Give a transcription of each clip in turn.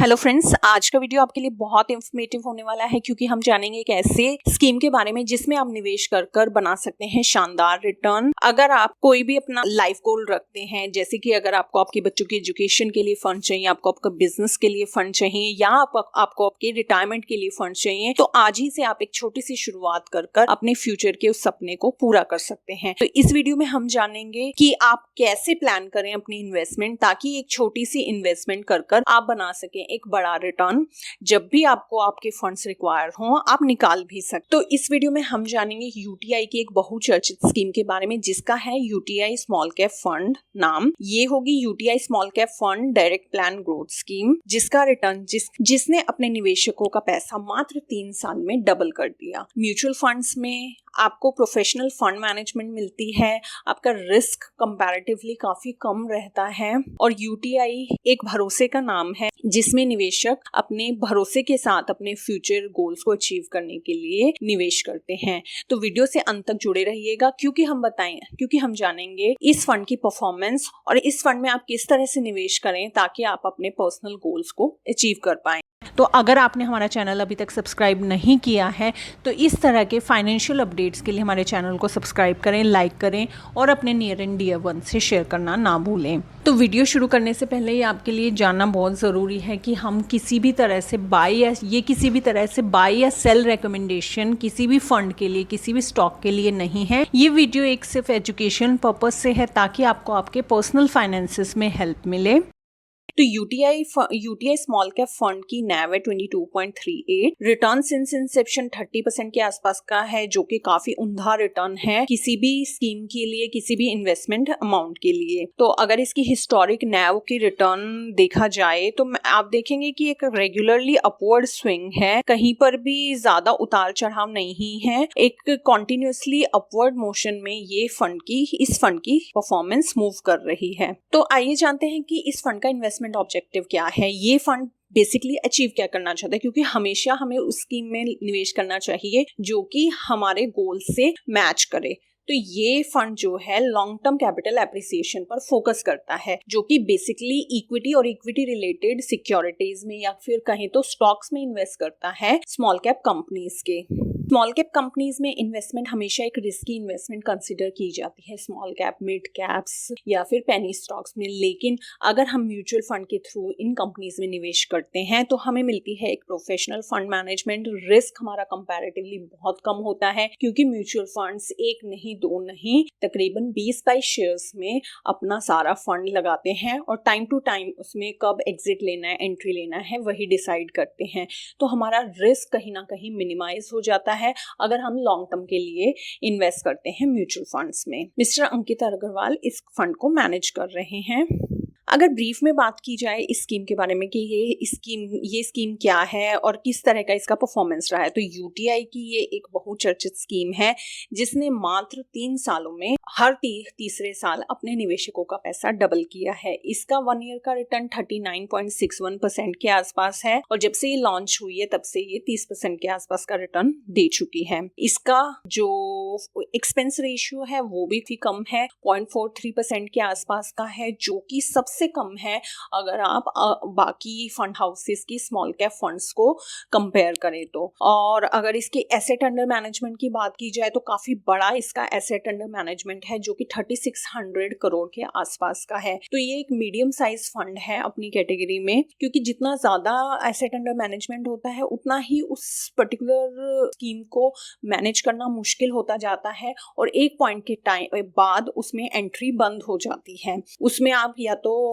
Hello friends, आज का video आपके लिए बहुत इंफॉर्मेटिव होने वाला है क्योंकि हम जानेंगे एक ऐसे स्कीम के बारे में जिसमें आप निवेश कर कर बना सकते हैं शानदार रिटर्न। अगर आप कोई भी अपना लाइफ गोल रखते हैं, जैसे कि अगर आपको आपके बच्चों की एजुकेशन के लिए फंड चाहिए, आपको आपका बिजनेस के लिए फंड चाहिए या आपको आपके रिटायरमेंट के लिए फंड चाहिए, तो आज ही से आप एक छोटी सी शुरुआत कर कर अपने फ्यूचर के उस सपने को पूरा कर सकते हैं। तो इस वीडियो में हम जानेंगे कि आप कैसे प्लान करें अपनी इन्वेस्टमेंट, ताकि एक छोटी सी इन्वेस्टमेंट कर कर आप बना सकें एक बड़ा रिटर्न। जब भी आपको आपके फंड्स रिक्वायर हो आप निकाल भी सकते। तो इस वीडियो में हम जानेंगे यूटीआई की एक बहुचर्चित स्कीम के बारे में जिसका है यूटीआई स्मॉल कैप फंड नाम। ये होगी UTI small cap fund direct plan growth scheme, जिसका रिटर्न जिसने अपने निवेशकों का पैसा मात्र 3 साल में डबल कर दिया। म्यूचुअल फंड्स में आपको प्रोफेशनल फंड मैनेजमेंट मिलती है, आपका रिस्क कंपैरेटिवली काफी कम रहता है और यूटीआई एक भरोसे का नाम है जिसमें निवेशक अपने भरोसे के साथ अपने फ्यूचर गोल्स को अचीव करने के लिए निवेश करते हैं। तो वीडियो से अंत तक जुड़े रहिएगा क्योंकि हम जानेंगे इस फंड की परफॉर्मेंस और इस फंड में आप किस तरह से निवेश करें ताकि आप अपने पर्सनल गोल्स को अचीव कर पाएं। तो अगर आपने हमारा चैनल अभी तक सब्सक्राइब नहीं किया है तो इस तरह के फाइनेंशियल अपडेट्स के लिए हमारे चैनल को सब्सक्राइब करें, लाइक करें और अपने नियर एंड डियर वन से शेयर करना ना भूलें। तो वीडियो शुरू करने से पहले ही आपके लिए जानना बहुत ज़रूरी है कि हम किसी भी तरह से बाई या सेल रिकमेंडेशन किसी भी फंड के लिए, किसी भी स्टॉक के लिए नहीं है। ये वीडियो एक सिर्फ एजुकेशन पर्पज से है ताकि आपको आपके पर्सनल फाइनेंसेस में हेल्प मिले। तो यूटीआई स्मॉल कैप फंड की NAV है 22.38, रिटर्न सिंस इंसेप्शन 30% के आसपास का है, जो कि काफी उम्दा रिटर्न है किसी भी स्कीम के लिए, किसी भी इन्वेस्टमेंट अमाउंट के लिए। तो अगर इसकी हिस्टोरिक NAV की रिटर्न देखा जाए तो आप देखेंगे कि एक रेगुलरली अपवर्ड स्विंग है, कहीं पर भी ज्यादा उतार चढ़ाव नहीं है, एक कॉन्टिन्यूसली अपवर्ड मोशन में इस फंड की परफॉर्मेंस मूव कर रही है। तो आइए जानते हैं कि इस फंड का इन्वेस्टमेंट ऑब्जेक्टिव क्या है, ये फंड बेसिकली अचीव क्या करना चाहता है, क्योंकि हमेशा हमें उस स्कीम में निवेश करना चाहिए जो कि हमारे गोल से मैच करे। तो ये फंड जो है लॉन्ग टर्म कैपिटल एप्रिसिएशन पर फोकस करता है, जो कि बेसिकली इक्विटी और इक्विटी रिलेटेड सिक्योरिटीज में या फिर कहें तो स्टॉक्स में इन्वेस्ट करता है स्मॉल कैप कंपनीज के। स्मॉल कैप कंपनीज में इन्वेस्टमेंट हमेशा एक रिस्की इन्वेस्टमेंट कंसिडर की जाती है, स्मॉल कैप, मिड कैप्स या फिर पेनी स्टॉक्स में। लेकिन अगर हम म्यूचुअल फंड के थ्रू इन कंपनीज में निवेश करते हैं तो हमें मिलती है एक प्रोफेशनल फंड मैनेजमेंट। रिस्क हमारा कंपैरेटिवली बहुत कम होता है क्योंकि म्यूचुअल फंड्स एक नहीं, दो नहीं, तकरीबन 20-22 शेयर्स में अपना सारा फंड लगाते हैं और टाइम टू टाइम उसमें कब एग्जिट लेना है, एंट्री लेना है, वही डिसाइड करते हैं। तो हमारा रिस्क कहीं ना कहीं मिनिमाइज हो जाता है अगर हम लॉन्ग टर्म के लिए इन्वेस्ट करते हैं म्यूचुअल फंड्स में। मिस्टर अंकित अग्रवाल इस फंड को मैनेज कर रहे हैं। अगर ब्रीफ में बात की जाए इस स्कीम के बारे में कि ये स्कीम क्या है और किस तरह का इसका परफॉर्मेंस रहा है, तो यूटीआई की ये एक बहुचर्चित स्कीम है जिसने मात्र 3 सालों में हर तीसरे साल अपने निवेशकों का पैसा डबल किया है। इसका 1 ईयर का रिटर्न 39.61% के आसपास है और जब से ये लॉन्च हुई है तब से ये 30% के आसपास का रिटर्न दे चुकी है। इसका जो एक्सपेंस रेशियो है वो भी कम है, 0.43% के आसपास का है, जो कि सबसे कम है अगर आप बाकी फंड हाउसेस की स्मॉल कैप फंड्स को कंपेयर करें तो। और अगर इसके एसेट अंडर मैनेजमेंट की बात की जाए तो काफी बड़ा इसका एसेट अंडर मैनेजमेंट है जो कि 3600 करोड़ के आसपास का है। तो ये एक मीडियम साइज फंड है अपनी कैटेगरी में, क्योंकि जितना ज्यादा एसेट अंडर मैनेजमेंट होता है उतना ही उस पर्टिकुलर स्कीम को मैनेज करना मुश्किल होता जाता है और एक पॉइंट के टाइम बाद उसमें एंट्री बंद हो जाती है। उसमें आप या तो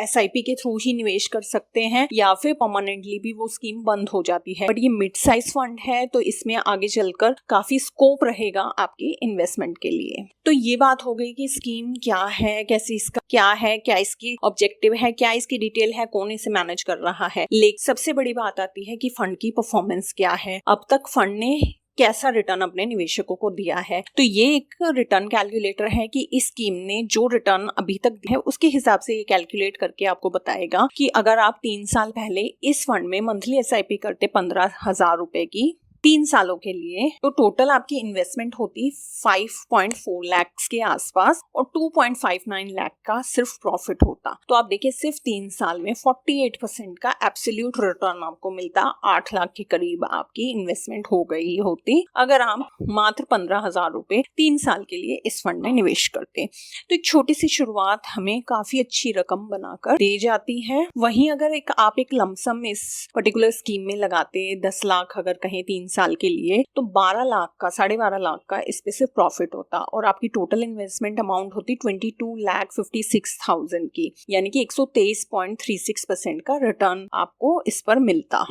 SIP के थ्रू ही निवेश कर सकते हैं या फिर परमानेंटली भी वो स्कीम बंद हो जाती है। बट ये मिड साइज फंड है तो इसमें आगे चलकर काफी स्कोप रहेगा आपकी इन्वेस्टमेंट के लिए। तो ये बात हो गई कि स्कीम क्या है, कैसे इसका क्या है, क्या इसकी ऑब्जेक्टिव है, क्या इसकी डिटेल है, कौन इसे मैनेज कर रहा है। लेकिन सबसे बड़ी बात आती है कि फंड की परफॉर्मेंस क्या है, अब तक फंड ने कैसा रिटर्न अपने निवेशकों को दिया है। तो ये एक रिटर्न कैलकुलेटर है कि इस स्कीम ने जो रिटर्न अभी तक दिया है उसके हिसाब से ये कैलकुलेट करके आपको बताएगा कि अगर आप 3 साल पहले इस फंड में मंथली SIP करते 15,000 रुपए की, 3 सालों के लिए, तो टोटल आपकी इन्वेस्टमेंट होती 5.4 लाख के आसपास और 2.59 लाख का सिर्फ प्रॉफिट होता। तो आप देखिए सिर्फ 3 साल में 48% का एब्सोल्यूट रिटर्न आपको मिलता। 8 लाख के करीब आपकी इन्वेस्टमेंट हो गई होती अगर आप मात्र 15,000 रुपए 3 साल के लिए इस फंड में निवेश करते। तो एक छोटी सी शुरुआत हमें काफी अच्छी रकम बनाकर दे जाती है। वहीं अगर आप एक लमसम इस पर्टिकुलर स्कीम में लगाते 10 लाख अगर कहें 3 साल के लिए, तो 12 लाख का 12.5 लाख का इस पे सिर्फ प्रॉफिट होता और आपकी टोटल इन्वेस्टमेंट अमाउंट होती 22,56,000 की, यानी कि 123.36% का रिटर्न आपको इस पर मिलता।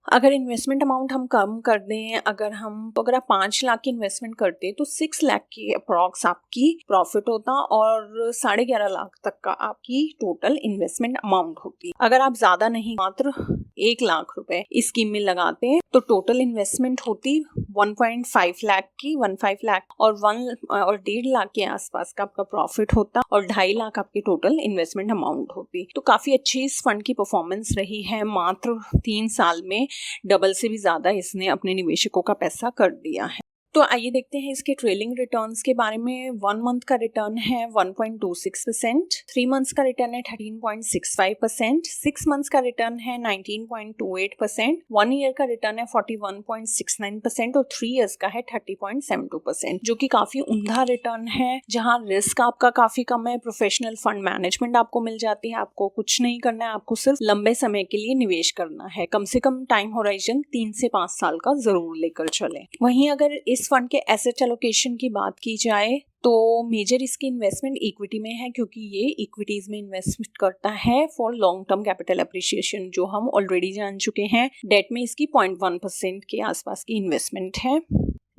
अगर इन्वेस्टमेंट अमाउंट हम कम कर दें, अगर आप 5 लाख की इन्वेस्टमेंट करते तो 6 लाख की अप्रॉक्स आपकी प्रॉफिट होता और 11.5 लाख तक का आपकी टोटल इन्वेस्टमेंट अमाउंट होती। अगर आप ज्यादा नहीं मात्र 1 लाख रुपए इस स्कीम में लगाते हैं तो टोटल इन्वेस्टमेंट होती 1.5 लाख की, 1.5 लाख और 1.5 लाख के आसपास का आपका प्रॉफिट होता और 2.5 लाख आपकी टोटल इन्वेस्टमेंट अमाउंट होती। तो काफी अच्छी इस फंड की परफॉर्मेंस रही है। मात्र 3 साल में डबल से भी ज्यादा इसने अपने निवेशकों का पैसा कर दिया है। तो आइए देखते हैं इसके ट्रेलिंग रिटर्न्स के बारे में। 1 मंथ का रिटर्न है 1.26%, 3 मंथ्स का रिटर्न है 13.65%, 6 मंथ्स का रिटर्न है 19.28%, 1 ईयर का रिटर्न है 41.69% और 3 इयर्स का है 30.72%, जो कि काफी उम्दा रिटर्न है, जहां रिस्क आपका काफी कम है। प्रोफेशनल फंड मैनेजमेंट आपको मिल जाती है, आपको कुछ नहीं करना है, आपको सिर्फ लंबे समय के लिए निवेश करना है। कम से कम टाइम होराइजन 3 से 5 साल का जरूर लेकर चले। वहीं अगर इस फंड के एसेट एलोकेशन की बात की जाए तो मेजर इसकी इन्वेस्टमेंट इक्विटी में है, क्योंकि ये इक्विटीज में इन्वेस्टमेंट करता है for long term capital appreciation, जो हम ऑलरेडी जान चुके हैं। डेट में इसकी 0.1% के आसपास की इन्वेस्टमेंट है।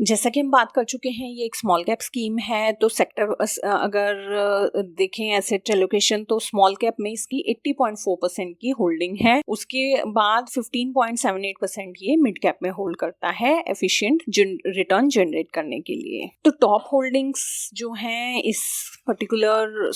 जैसा कि हम बात कर चुके हैं ये एक स्मॉल कैप स्कीम है, तो सेक्टर अगर देखें एसेट एलोकेशन तो स्मॉल कैप में इसकी 80.4% की होल्डिंग है। उसके बाद 15.78% ये मिड कैप में होल्ड करता है एफिशिएंट रिटर्न जनरेट करने के लिए। तो टॉप होल्डिंग्स जो हैं इस पर्टिकुलर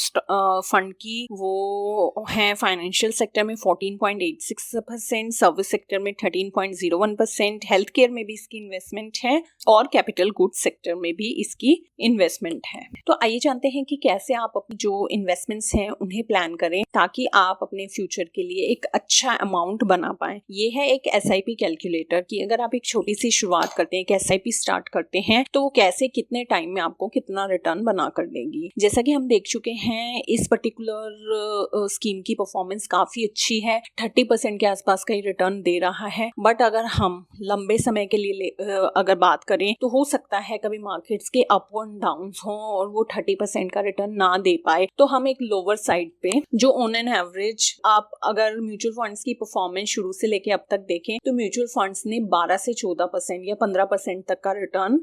फंड की वो हैं फाइनेंशियल सेक्टर में 14.86%, सर्विस सेक्टर में 13.01%, हेल्थ केयर में भी इसकी इन्वेस्टमेंट है और कैपिटल गुड्स सेक्टर में भी इसकी इन्वेस्टमेंट है। तो आइए जानते हैं कि कैसे आप अपनी जो इन्वेस्टमेंट्स हैं उन्हें प्लान करें ताकि आप अपने फ्यूचर के लिए एक अच्छा अमाउंट बना पाएं। ये है एक एसआईपी कैलकुलेटर की अगर आप एक छोटी सी शुरुआत करते हैं, एक एसआईपी स्टार्ट करते हैं, तो वो कैसे कितने टाइम में आपको कितना रिटर्न बना कर देगी। जैसा कि हम देख चुके हैं इस पर्टिकुलर स्कीम की परफॉर्मेंस काफी अच्छी है, 30% के आसपास का ही रिटर्न दे रहा है। बट अगर हम लंबे समय के लिए अगर बात करें तो हो सकता है कभी मार्केट्स के अप एंड डाउन्स हों और वो 30% का रिटर्न ना दे पाए, तो हम एक लोअर साइड पे जो ऑन एन एवरेज आप अगर म्यूचुअल फंड्स की परफॉर्मेंस शुरू से लेके अब तक देखें तो म्यूचुअल फंड्स ने 12 से 14% या 15% तक का रिटर्न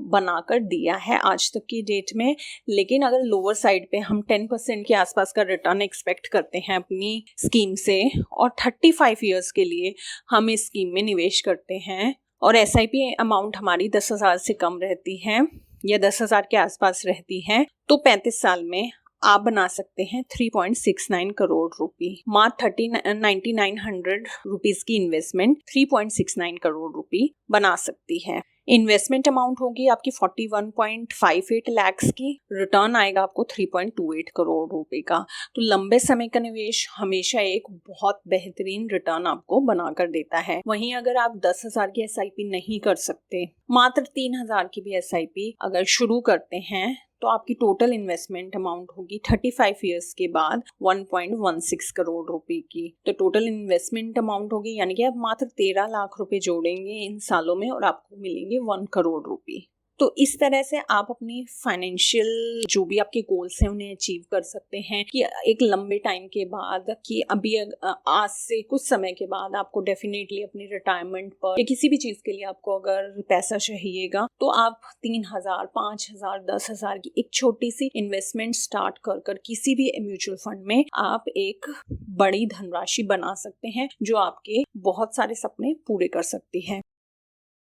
बनाकर दिया है आज तक की डेट में। लेकिन अगर लोअर साइड पे हम 10% के आसपास का रिटर्न एक्सपेक्ट करते हैं अपनी स्कीम से और 35 ईयर्स के लिए हम इस स्कीम में निवेश करते हैं और एसआईपी अमाउंट हमारी 10,000 से कम रहती है या 10,000 के आसपास रहती है, तो 35 साल में आप बना सकते हैं 3.69 करोड़ रुपए। मात्र 9900 रुपीस की इन्वेस्टमेंट 3.69 करोड़ रुपए बना सकती है। इन्वेस्टमेंट अमाउंट होगी आपकी 41.58 लाख की, रिटर्न आएगा आपको 3.28 करोड़ रुपए का। तो लंबे समय का निवेश हमेशा एक बहुत बेहतरीन रिटर्न आपको बनाकर देता है। वहीं अगर आप 10,000 की एसआईपी नहीं कर सकते, मात्र 3,000 की भी एसआईपी अगर शुरू करते हैं तो आपकी टोटल इन्वेस्टमेंट अमाउंट होगी 35 ईयर्स के बाद 1.16 करोड़ रुपए की। तो टोटल इन्वेस्टमेंट अमाउंट होगी यानी कि आप मात्र 13 लाख रुपए जोड़ेंगे इन सालों में और आपको मिलेंगे 1 करोड़ रुपए। तो इस तरह से आप अपनी फाइनेंशियल जो भी आपके गोल्स हैं उन्हें अचीव कर सकते हैं कि एक लंबे टाइम के बाद, कि अभी आज से कुछ समय के बाद आपको डेफिनेटली अपनी रिटायरमेंट पर या किसी भी चीज़ के लिए आपको अगर पैसा चाहिएगा तो आप 3,000, 5,000, 10,000 की एक छोटी सी इन्वेस्टमेंट स्टार्ट कर किसी भी म्यूचुअल फंड में आप एक बड़ी धनराशि बना सकते हैं जो आपके बहुत सारे सपने पूरे कर सकती है।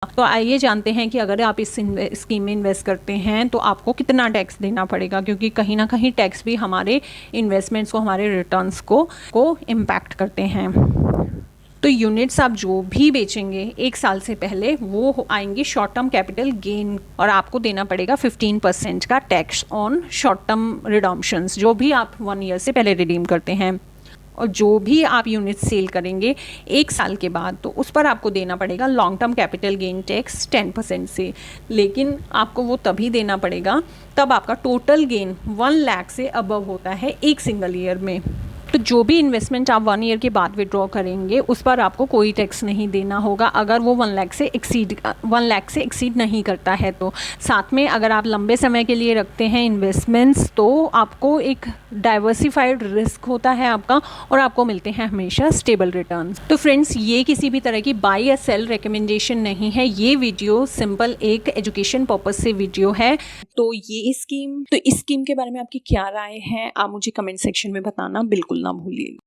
तो आइए जानते हैं कि अगर आप इस स्कीम में इन्वेस्ट करते हैं तो आपको कितना टैक्स देना पड़ेगा, क्योंकि कहीं ना कहीं टैक्स भी हमारे इन्वेस्टमेंट्स को, हमारे रिटर्न्स को इम्पैक्ट करते हैं। तो यूनिट्स आप जो भी बेचेंगे 1 साल से पहले वो आएंगे शॉर्ट टर्म कैपिटल गेन, और आपको देना पड़ेगा 15% का टैक्स ऑन शॉर्ट टर्म रिडम्पशंस, जो भी आप 1 ईयर से पहले रिडीम करते हैं। और जो भी आप यूनिट सेल करेंगे 1 साल के बाद, तो उस पर आपको देना पड़ेगा long term capital gain tax 10% से। लेकिन आपको वो तभी देना पड़ेगा तब आपका टोटल गेन 1 लाख से अबव होता है एक सिंगल ईयर में। तो जो भी इन्वेस्टमेंट आप 1 ईयर के बाद विड्रॉ करेंगे उस पर आपको कोई टैक्स नहीं देना होगा, अगर वो 1 लाख से एक्सीड नहीं करता है। तो साथ में अगर आप लंबे समय के लिए रखते हैं इन्वेस्टमेंट्स, तो आपको एक डाइवर्सिफाइड रिस्क होता है आपका, और आपको मिलते हैं हमेशा स्टेबल रिटर्न्स। तो फ्रेंड्स, ये किसी भी तरह की बाय या सेल रिकमेंडेशन नहीं है, ये वीडियो सिंपल एक एजुकेशन पर्पज से वीडियो है। तो इस स्कीम के बारे में आपकी क्या राय है, आप मुझे कमेंट सेक्शन में बताना बिल्कुल ना भूलिए।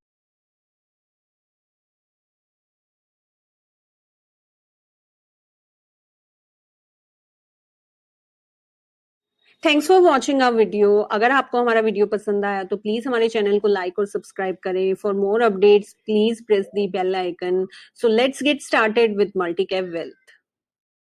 Thanks for watching our video. अगर आपको हमारा वीडियो पसंद आया तो प्लीज हमारे चैनल को लाइक और सब्सक्राइब करें। For more updates please press the bell icon. So let's get started with multicap wealth.